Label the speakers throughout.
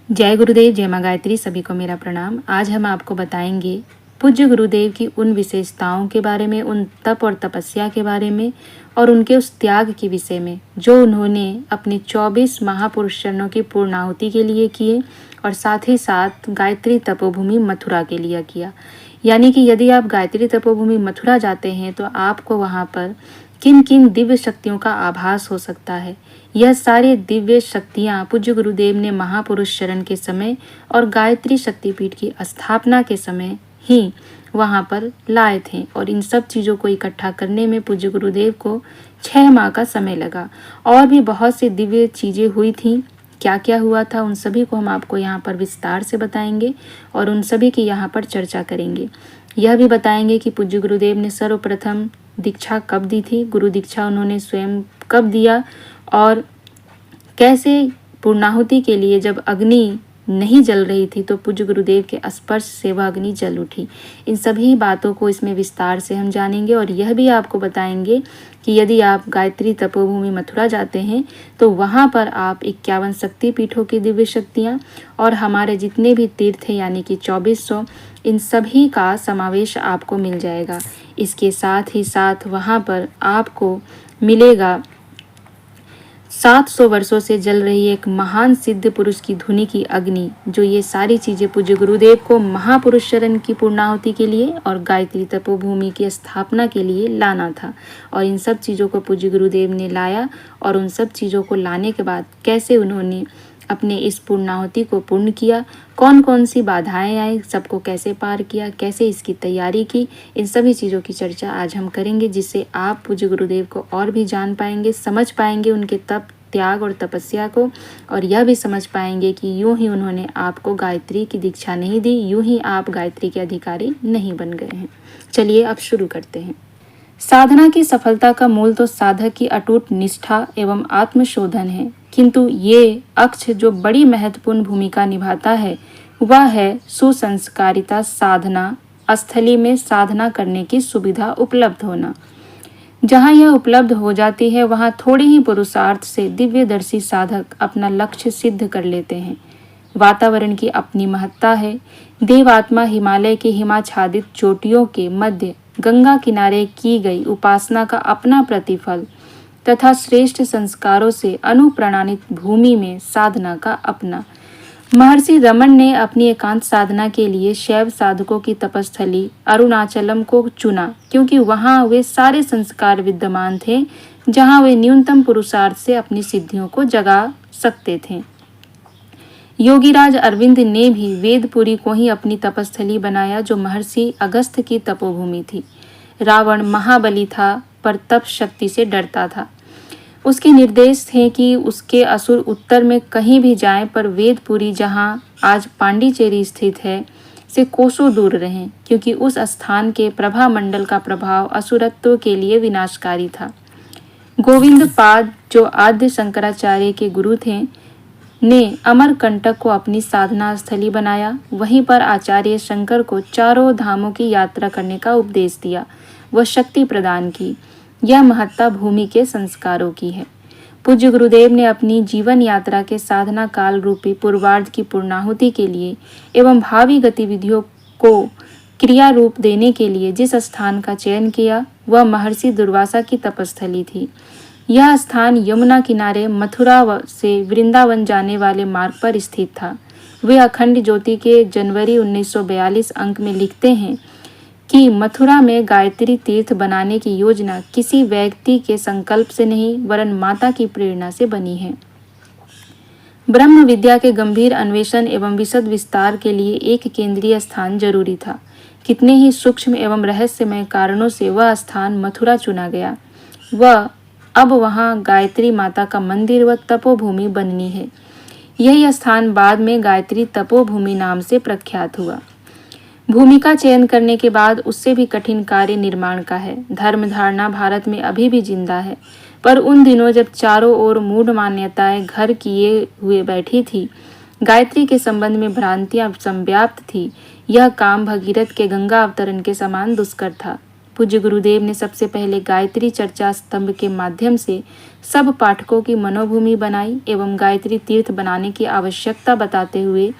Speaker 1: जय गुरुदेव, जय माँ गायत्री। सभी को मेरा प्रणाम। आज हम आपको बताएंगे पूज्य गुरुदेव की उन विशेषताओं के बारे में, उन तप और तपस्या के बारे में और उनके उस त्याग के विषय में जो उन्होंने अपने 24 महापुरुष चरणों की पूर्णाहुति के लिए किए और साथ ही साथ गायत्री तपोभूमि मथुरा के लिए किया। यानी कि यदि आप गायत्री तपोभूमि मथुरा जाते हैं तो आपको वहाँ पर किन किन दिव्य शक्तियों का आभास हो सकता है। यह सारे दिव्य शक्तियाँ पूज्य गुरुदेव ने महापुरुष चरण के समय और गायत्री शक्तिपीठ की स्थापना के समय ही वहाँ पर लाए थे और इन सब चीज़ों को इकट्ठा करने में पूज्य गुरुदेव को 6 माह का समय लगा। और भी बहुत सी दिव्य चीज़ें हुई थीं। क्या क्या हुआ था उन सभी को हम आपको यहाँ पर विस्तार से बताएंगे और उन सभी की यहाँ पर चर्चा करेंगे। यह भी बताएंगे कि पूज्य गुरुदेव ने सर्वप्रथम दीक्षा कब दी थी, गुरु दीक्षा उन्होंने स्वयं कब दिया और कैसे पूर्णाहुति के लिए जब अग्नि नहीं जल रही थी तो पूज्य गुरुदेव के स्पर्श से वह अग्नि जल उठी। इन सभी बातों को इसमें विस्तार से हम जानेंगे और यह भी आपको बताएंगे कि यदि आप गायत्री तपोभूमि मथुरा जाते हैं तो वहाँ पर आप 51 शक्ति पीठों की दिव्य शक्तियाँ और हमारे जितने भी तीर्थ हैं यानी कि 2400 इन सभी का समावेश आपको मिल जाएगा। इसके साथ ही साथ वहाँ पर आपको मिलेगा 700 वर्षों से जल रही एक महान सिद्ध पुरुष की धुनी की अग्नि, जो ये सारी चीज़ें पूज्य गुरुदेव को महापुरुष चरण की पूर्णाहुति के लिए और गायत्री तपोभूमि की स्थापना के लिए लाना था। और इन सब चीज़ों को पूज्य गुरुदेव ने लाया और उन सब चीज़ों को लाने के बाद कैसे उन्होंने अपने इस पूर्णाहुति को पूर्ण किया, कौन कौन सी बाधाएं आई, सबको कैसे पार किया, कैसे इसकी तैयारी की, इन सभी चीज़ों की चर्चा आज हम करेंगे, जिससे आप पूज्य गुरुदेव को और भी जान पाएंगे, समझ पाएंगे उनके तप, त्याग और तपस्या को, और यह भी समझ पाएंगे कि यूं ही उन्होंने आपको गायत्री की दीक्षा नहीं दी, यूं ही आप गायत्री के अधिकारी नहीं बन गए हैं। चलिए अब शुरू करते हैं। साधना की सफलता का मूल तो साधक की अटूट निष्ठा एवं आत्मशोधन है, किंतु ये अक्ष जो बड़ी महत्वपूर्ण भूमिका निभाता है वह है सुसंस्कारिता। साधना स्थली में साधना करने की सुविधा उपलब्ध होना। जहाँ यह उपलब्ध हो जाती है वहाँ थोड़े ही पुरुषार्थ से दिव्यदर्शी साधक अपना लक्ष्य सिद्ध कर लेते हैं। वातावरण की अपनी महत्ता है। देवात्मा हिमालय के हिमाच्छादित चोटियों के मध्य गंगा किनारे की गई उपासना का अपना प्रतिफल तथा श्रेष्ठ संस्कारों से अनुप्राणित भूमि में साधना का अपना। महर्षि रमन ने अपनी एकांत साधना के लिए शैव साधकों की तपस्थली अरुणाचलम को चुना, क्योंकि वहां वे सारे संस्कार विद्यमान थे जहां वे न्यूनतम पुरुषार्थ से अपनी सिद्धियों को जगा सकते थे। योगीराज अरविंद ने भी वेदपुरी को ही अपनी तपस्थली बनाया, जो महर्षि अगस्त्य की तपोभूमि थी। रावण महाबली था पर तप शक्ति से डरता था। उसके निर्देश थे कि उसके असुर उत्तर में कहीं भी जाएं, पर वेदपुरी जहां आज पांडिचेरी स्थित है से कोसों दूर रहें, क्योंकि उस स्थान के प्रभा मंडल का प्रभाव असुरत्व के लिए विनाशकारी था। गोविंद पाद, जो आद्य शंकराचार्य के गुरु थे, ने अमरकंटक को अपनी साधना स्थली बनाया। वहीं पर आचार्य शंकर को चारों धामों की यात्रा करने का उपदेश दिया, वह शक्ति प्रदान की। यह महत्ता भूमि के संस्कारों की है। पूज्य गुरुदेव ने अपनी जीवन यात्रा के साधना काल रूपी पूर्वार्ध की पूर्णाहुति के लिए एवं भावी गतिविधियों को क्रिया रूप देने के लिए जिस स्थान का चयन किया वह महर्षि दुर्वासा की तपस्थली थी। यह स्थान यमुना किनारे मथुरा से वृंदावन जाने वाले मार्ग पर स्थित था। वे अखंड ज्योति के जनवरी 1942 अंक में लिखते हैं कि मथुरा में गायत्री तीर्थ बनाने की योजना किसी व्यक्ति के संकल्प से नहीं वरन माता की प्रेरणा से बनी है। ब्रह्म विद्या के गंभीर अन्वेषण एवं विशद विस्तार के लिए एक केंद्रीय स्थान जरूरी था। कितने ही सूक्ष्म एवं रहस्यमय कारणों से वह स्थान मथुरा चुना गया। वह अब वहां गायत्री माता का मंदिर व तपोभूमि बननी है। यही स्थान बाद में गायत्री तपोभूमि नाम से प्रख्यात हुआ। भूमि का चयन करने के बाद उससे भी कठिन कार्य निर्माण का है। धर्म धारणा भारत में अभी भी जिंदा है, पर उन दिनों जब चारों ओर मूढ़ मान्यताएं घर किए हुए बैठी थी, गायत्री के संबंध में भ्रांतियां संव्याप्त थी, यह काम भगीरथ के गंगा अवतरण के समान दुष्कर था। पूज्य गुरुदेव ने सबसे पहले गायत्री चर्चा स्तंभ के माध्यम से सब पाठकों की मनोभूमि बनाई एवं गायत्री तीर्थ बनाने की आवश्यकता बताते हुए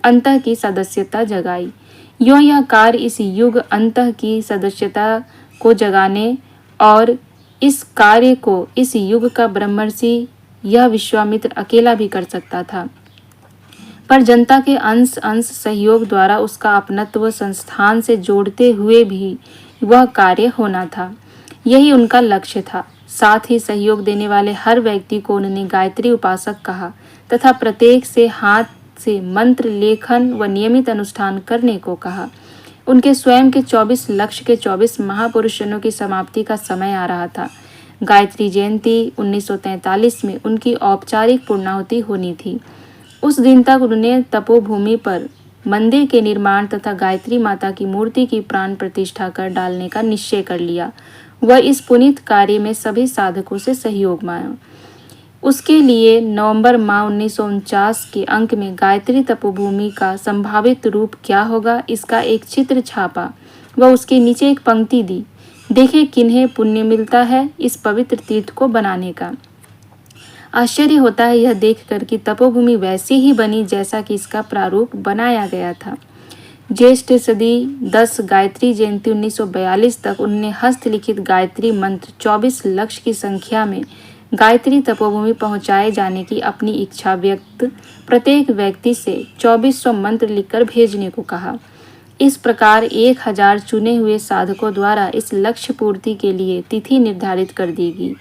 Speaker 1: अंतः की सदस्यता जगाई। यों यह कार्य इस युग अंतः की सदस्यता को जगाने और इस कार्य को इस युग का ब्रह्मर्षि यह विश्वामित्र अकेला भी कर सकता था, पर जनता के अंश अंश सहयोग द्वारा उसका अपनत्व संस्थान से जोड़ते हुए भी वह कार्य होना था। यही उनका लक्ष्य था। साथ ही सहयोग देने वाले हर व्यक्ति को उन्होंने गायत्री उपासक कहा तथा प्रत्येक से हाथ से मंत्र लेखन व नियमित अनुष्ठान करने को कहा। उनके स्वयं के 24 लक्ष्य के 24 महापुरुषों की समाप्ति का समय आ रहा था। गायत्री जयंती 1943 में उनकी औपचारिक पूर्णाहुति होनी थी। उस दिन तक उन्होंने तपोभूमि पर मंदिर के निर्माण तथा गायत्री माता की मूर्ति की प्राण प्रतिष्ठा कर डालने का निश्चय कर लिया। वह इस पुनीत कार्य में सभी साधकों से सहयोग मांगा। उसके लिए नवंबर माह 1949 के अंक में गायत्री तपोभूमि का संभावित रूप क्या होगा इसका एक चित्र छापा व उसके नीचे एक पंक्ति दी, देखें किन्हें पुण्य मिलता है इस पवित्र तीर्थ को बनाने का। आश्चर्य होता है यह देखकर कि तपोभूमि वैसी ही बनी जैसा कि इसका प्रारूप बनाया गया था। ज्येष्ठ सदी 10 गायत्री जयंती 1942 तक उन्होंने हस्तलिखित गायत्री मंत्र 24 लक्ष की संख्या में गायत्री तपोभूमि पहुंचाए जाने की अपनी इच्छा व्यक्त प्रत्येक व्यक्ति से 2400 मंत्र लिखकर भेजने को कहा। इस प्रकार 1000 चुने हुए साधकों द्वारा इस लक्ष्य पूर्ति के लिए तिथि निर्धारित कर दी गई।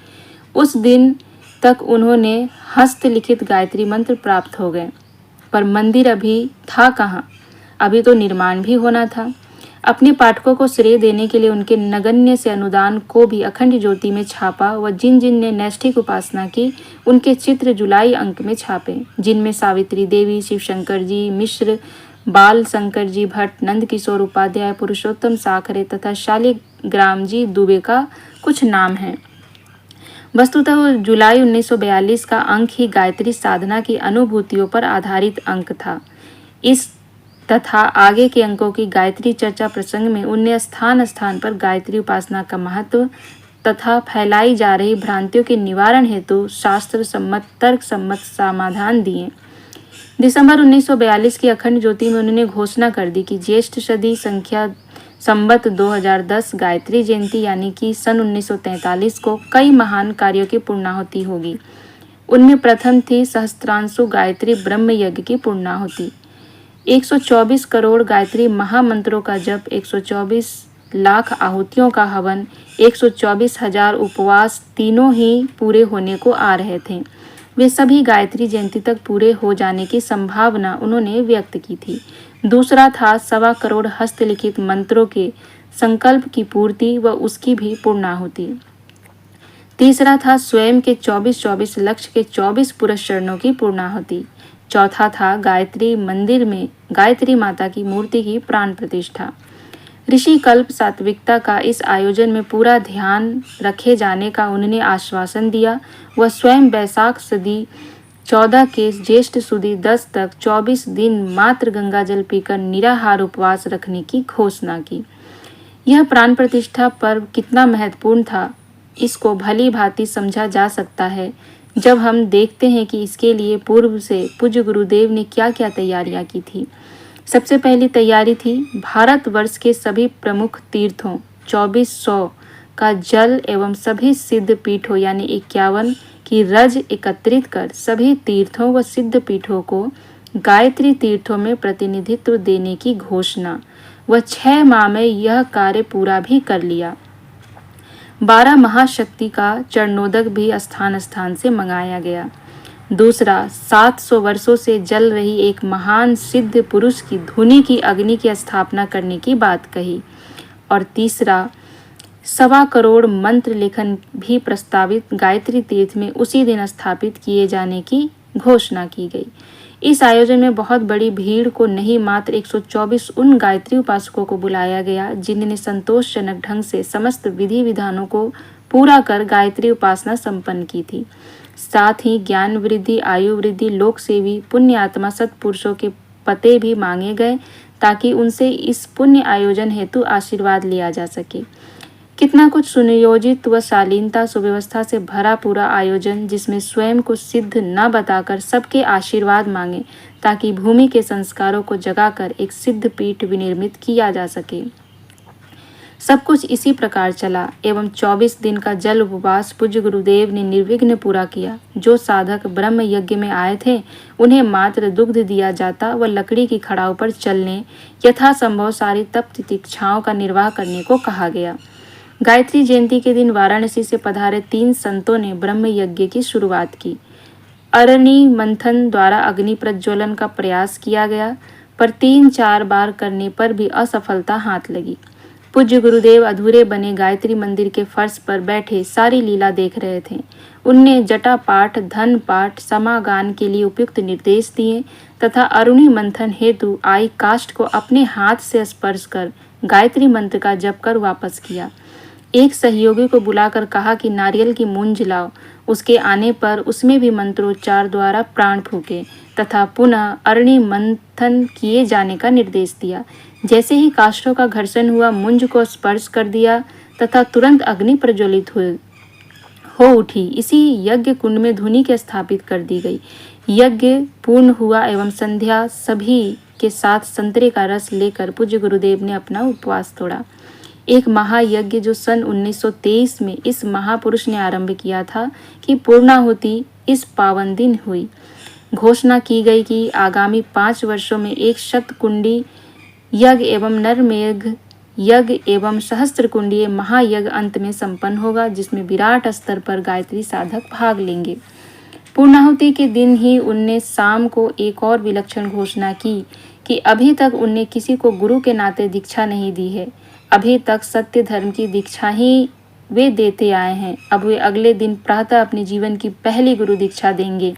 Speaker 1: उस दिन तक उन्होंने हस्तलिखित गायत्री मंत्र प्राप्त हो गए, पर मंदिर अभी था कहाँ, अभी तो निर्माण भी होना था। अपने पाठकों को श्रेय देने के लिए उनके नगण्य से अनुदान को भी अखंड ज्योति में छापा व जिन जिन ने नैष्ठिक उपासना की उनके चित्र जुलाई अंक में छापे, जिनमें सावित्री देवी, शिवशंकर जी मिश्र, बाल शंकर जी भट्ट, नंदकिशोर उपाध्याय, पुरुषोत्तम साखरे तथा शालिग्राम जी दुबे का कुछ नाम है। वस्तुतः जुलाई 1942 का अंक ही गायत्री साधना की अनुभूतियों पर आधारित अंक था। इस तथा आगे के अंकों की गायत्री चर्चा प्रसंग में उनने स्थान स्थान पर गायत्री उपासना का महत्व तथा फैलाई जा रही भ्रांतियों के निवारण हेतु शास्त्र सम्मत तर्क सम्मत समाधान दिए। दिसंबर 1942 की अखंड ज्योति में उन्होंने घोषणा कर दी कि ज्येष्ठ सदी संख्या संवत 2010 गायत्री जयंती यानी कि सन 1943 को कई महान कार्यों की पूर्णाहुति होगी। उनमें प्रथम थी सहस्त्रांशु गायत्री ब्रह्म यज्ञ की पूर्णाहुति, 124 करोड़ गायत्री महामंत्रों का जप, 124 लाख आहुतियों का हवन, 124,000 उपवास तीनों ही पूरे होने को आ रहे थे। वे सभी गायत्री जयंती तक पूरे हो जाने की संभावना उन्होंने व्यक्त की थी। दूसरा था 1.25 करोड़ हस्तलिखित मंत्रों के संकल्प की पूर्ति व उसकी भी पूर्णाहुति। तीसरा था स्वयं के 24 लक्ष्य के 24 पुरस्चरणों की पूर्णाहुति। चौथा था गायत्री मंदिर में गायत्री माता की मूर्ति की प्राण प्रतिष्ठा। ऋषि कल्प सात्विकता का इस आयोजन में पूरा ध्यान रखे जाने का उन्होंने आश्वासन दिया। वह स्वयं बैसाख सदी 14 के ज्येष्ठ सुदी 10 तक 24 दिन मात्र गंगा जल पीकर निराहार उपवास रखने की घोषणा की। यह प्राण प्रतिष्ठा पर्व कितना महत्वपूर्ण था इसको भली भांति समझा जा सकता है जब हम देखते हैं कि इसके लिए पूर्व से पूज्य गुरुदेव ने क्या क्या तैयारियां की थी। सबसे पहली तैयारी थी भारतवर्ष के सभी प्रमुख तीर्थों 2400 का जल एवं सभी सिद्ध पीठों यानी 51 की रज एकत्रित कर सभी तीर्थों व सिद्ध पीठों को गायत्री तीर्थों में प्रतिनिधित्व देने की घोषणा व 6 माह में यह कार्य पूरा भी कर लिया। 12 महाशक्ति का चरणोदक भी स्थान स्थान से मंगाया गया। दूसरा 700 वर्षों से जल रही एक महान सिद्ध पुरुष की धुनी की अग्नि की स्थापना करने की बात कही। और तीसरा 1.25 करोड़ मंत्र लेखन भी प्रस्तावित गायत्री तीर्थ में उसी दिन स्थापित किए जाने की घोषणा की गई। इस आयोजन में बहुत बड़ी भीड़ को नहीं मात्र 124 उन गायत्री उपासकों को बुलाया गया जिन्होंने संतोषजनक ढंग से समस्त विधि विधानों को पूरा कर गायत्री उपासना संपन्न की थी। साथ ही ज्ञान वृद्धि, आयु वृद्धि, लोक सेवी, पुण्य आत्मा सत्पुरुषों के पते भी मांगे गए ताकि उनसे इस पुण्य आयोजन हेतु आशीर्वाद लिया जा सके। कितना कुछ सुनियोजित व शालीनता सुव्यवस्था से भरा पूरा आयोजन, जिसमें स्वयं को सिद्ध न बताकर सबके आशीर्वाद मांगे ताकि भूमि के संस्कारों को जगाकर एक सिद्ध पीठ विनिर्मित किया जा सके। सब कुछ इसी प्रकार चला एवं 24 दिन का जल उपवास पूज्य गुरुदेव ने निर्विघ्न पूरा किया। जो साधक ब्रह्म यज्ञ में आए थे उन्हें मात्र दुग्ध दिया जाता व लकड़ी की खड़ाऊ पर चलने यथासंभव सारी तप तितिक्षाओं का निर्वाह करने को कहा गया। गायत्री जयंती के दिन वाराणसी से पधारे 3 संतों ने ब्रह्म यज्ञ की शुरुआत की। अरणि मंथन द्वारा अग्नि प्रज्वलन का प्रयास किया गया, पर 3-4 बार करने पर भी असफलता हाथ लगी। पूज्य गुरुदेव अधूरे बने गायत्री मंदिर के फर्श पर बैठे सारी लीला देख रहे थे। उनने जटा पाठ, धन पाठ, समागान के लिए उपयुक्त निर्देश दिए तथा अरुणि मंथन हेतु आई काष्ठ को अपने हाथ से स्पर्श कर गायत्री मंत्र का जप कर वापस किया। एक सहयोगी को बुलाकर कहा कि नारियल की मूंज लाओ। उसके आने पर उसमें भी मंत्रोच्चार द्वारा प्राण फूके तथा पुनः अरणि मंथन किए जाने का निर्देश दिया। जैसे ही काष्ठों का घर्षण हुआ, मुंज को स्पर्श कर दिया तथा तुरंत अग्नि प्रज्वलित हो उठी। इसी यज्ञ कुंड में धुनी के स्थापित कर दी गई। यज्ञ पूर्ण हुआ एवं संध्या सभी के साथ संतरे का रस लेकर पूज्य गुरुदेव ने अपना उपवास तोड़ा। एक महायज्ञ जो सन 1923 में इस महापुरुष ने आरंभ किया था कि पूर्णाहुति इस पावन दिन हुई। घोषणा की गई कि आगामी 5 वर्षों में एक शतकुंडी यज्ञ एवं नरमेघ यज्ञ एवं सहस्त्र कुंडीय महायज्ञ अंत में संपन्न होगा, जिसमें विराट स्तर पर गायत्री साधक भाग लेंगे। पूर्णाहुति के दिन ही उनने शाम को एक और विलक्षण घोषणा की कि अभी तक उनने किसी को गुरु के नाते दीक्षा नहीं दी है। अभी तक सत्य धर्म की दीक्षा ही वे देते आए हैं। अब वे अगले दिन प्रातः अपने जीवन की पहली गुरु दीक्षा देंगे।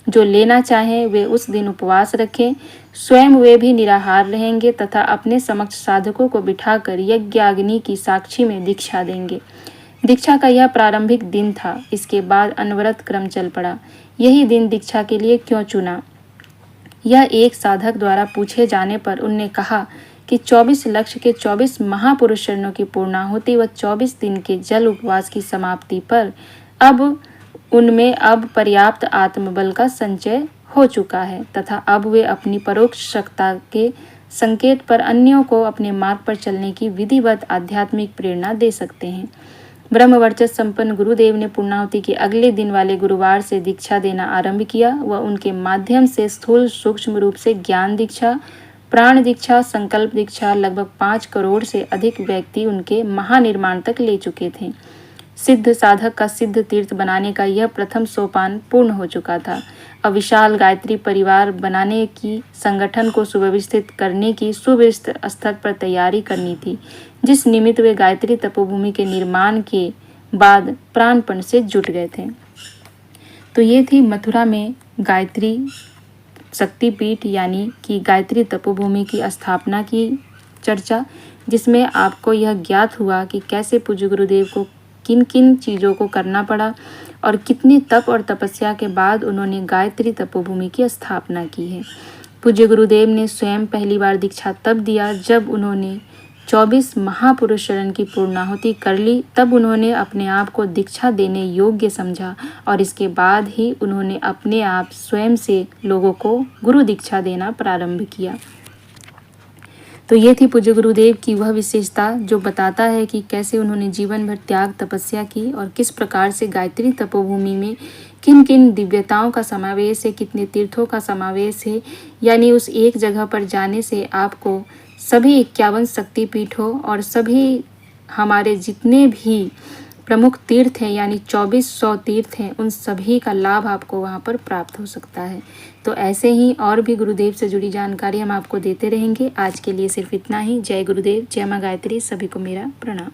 Speaker 1: जो लेना चाहें वे उस दिन उपवास रखें। स्वयं वे भी निराहार रहेंगे तथा अपने समक्ष साधकों को बिठाकर यज्ञाग्नि की साक्षी में दीक्षा देंगे। दीक्षा का यह प्रारंभिक दिन था। इसके बाद अनवरत क्रम चल पड़ा। यही दिन दीक्षा के लिए क्यों चुना? यह एक साधक द्वारा पूछे जाने पर उनने कहा कि 24 लक्ष्य के 24 महापुरुष चरणों की पूर्णाहुति व 24 दिन के जल उपवास की समाप्ति पर अब उनमें पर्याप्त आत्मबल का संचय हो चुका है तथा अब वे अपनी परोक्ष सत्ता के संकेत पर अन्यों को अपने मार्ग पर चलने की विधिवत आध्यात्मिक प्रेरणा दे सकते हैं। ब्रह्मवर्चस्व संपन्न गुरुदेव ने पूर्णाहुति के अगले दिन वाले गुरुवार से दीक्षा देना आरंभ किया व उनके माध्यम से स्थूल सूक्ष्म रूप से ज्ञान दीक्षा, प्राण दीक्षा, संकल्प दीक्षा लगभग 5 करोड़ से अधिक व्यक्ति उनके महानिर्माण तक ले चुके थे। सिद्ध साधक का सिद्ध तीर्थ बनाने का यह प्रथम सोपान पूर्ण हो चुका था। अब विशाल गायत्री परिवार बनाने की, संगठन को सुव्यवस्थित करने की सुव्यवस्थित स्तर पर तैयारी करनी थी, जिस निमित्त वे गायत्री तपोभूमि के निर्माण के बाद प्राणपण से जुट गए थे। तो ये थी मथुरा में गायत्री शक्तिपीठ यानी कि गायत्री तपोभूमि की स्थापना की चर्चा, जिसमें आपको यह ज्ञात हुआ कि कैसे पूज्य गुरुदेव को किन किन चीज़ों को करना पड़ा और कितनी तप और तपस्या के बाद उन्होंने गायत्री तपोभूमि की स्थापना की है। पूज्य गुरुदेव ने स्वयं पहली बार दीक्षा तब दिया जब उन्होंने 24 महापुरुष चरण की पूर्णाहुति कर ली। तब उन्होंने अपने आप को दीक्षा देने योग्य समझा और इसके बाद ही उन्होंने अपने आप स्वयं से लोगों को गुरु दीक्षा देना प्रारंभ किया। तो ये थी पूज्य गुरुदेव की वह विशेषता जो बताता है कि कैसे उन्होंने जीवन भर त्याग तपस्या की और किस प्रकार से गायत्री तपोभूमि में किन किन दिव्यताओं का समावेश है, कितने तीर्थों का समावेश है। यानी उस एक जगह पर जाने से आपको सभी 51 शक्तिपीठों और सभी हमारे जितने भी प्रमुख तीर्थ हैं यानी 2400 तीर्थ हैं, उन सभी का लाभ आपको वहाँ पर प्राप्त हो सकता है। तो ऐसे ही और भी गुरुदेव से जुड़ी जानकारी हम आपको देते रहेंगे। आज के लिए सिर्फ इतना ही। जय गुरुदेव, जय माँ गायत्री। सभी को मेरा प्रणाम।